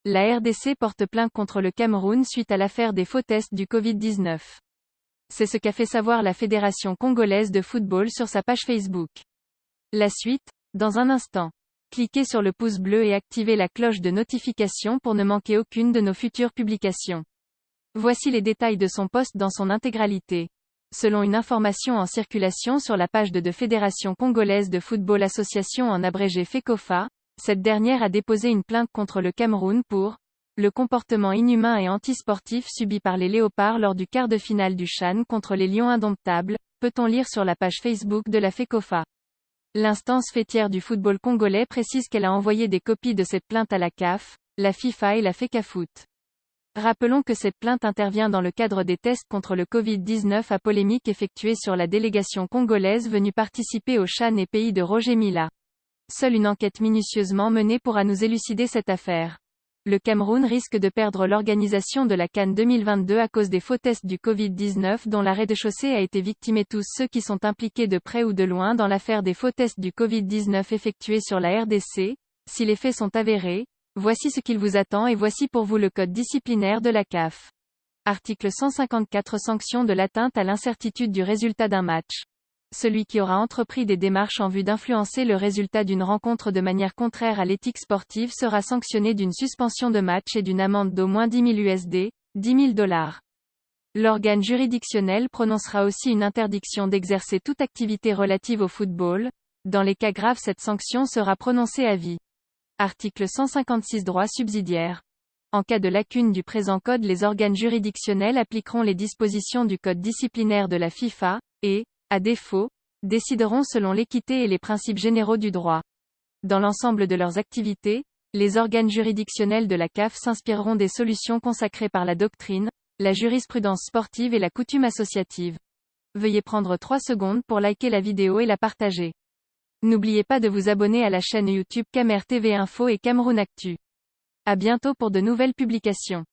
La RDC porte plainte contre le Cameroun suite à l'affaire des faux tests du Covid-19. C'est ce qu'a fait savoir la Fédération congolaise de football sur sa page Facebook. La suite, dans un instant. Cliquez sur le pouce bleu et activez la cloche de notification pour ne manquer aucune de nos futures publications. Voici les détails de son post dans son intégralité. Selon une information en circulation sur la page de Fédération congolaise de football association en abrégé FECOFA, cette dernière a déposé une plainte contre le Cameroun pour le comportement inhumain et antisportif subi par les Léopards lors du quart de finale du CHAN contre les Lions indomptables, peut-on lire sur la page Facebook de la FECOFA. L'instance fêtière du football congolais précise qu'elle a envoyé des copies de cette plainte à la CAF, la FIFA et la FECAFOOT. Rappelons que cette plainte intervient dans le cadre des tests contre le Covid-19 à polémique effectués sur la délégation congolaise venue participer au CHAN et pays de Roger Mila. Seule une enquête minutieusement menée pourra nous élucider cette affaire. Le Cameroun risque de perdre l'organisation de la CAN 2022 à cause des faux tests du Covid-19 dont la rez-de-chaussée a été victimée. Tous ceux qui sont impliqués de près ou de loin dans l'affaire des faux tests du Covid-19 effectués sur la RDC, si les faits sont avérés, voici ce qu'il vous attend et voici pour vous le code disciplinaire de la CAF. Article 154 Sanction de l'atteinte à l'incertitude du résultat d'un match. Celui qui aura entrepris des démarches en vue d'influencer le résultat d'une rencontre de manière contraire à l'éthique sportive sera sanctionné d'une suspension de match et d'une amende d'au moins 10 000 USD, $10 000. L'organe juridictionnel prononcera aussi une interdiction d'exercer toute activité relative au football. Dans les cas graves, cette sanction sera prononcée à vie. Article 156 Droits subsidiaires. En cas de lacune du présent code, les organes juridictionnels appliqueront les dispositions du code disciplinaire de la FIFA, et, à défaut, décideront selon l'équité et les principes généraux du droit. Dans l'ensemble de leurs activités, les organes juridictionnels de la CAF s'inspireront des solutions consacrées par la doctrine, la jurisprudence sportive et la coutume associative. Veuillez prendre 3 secondes pour liker la vidéo et la partager. N'oubliez pas de vous abonner à la chaîne YouTube Camer TV Info et Cameroun Actu. À bientôt pour de nouvelles publications.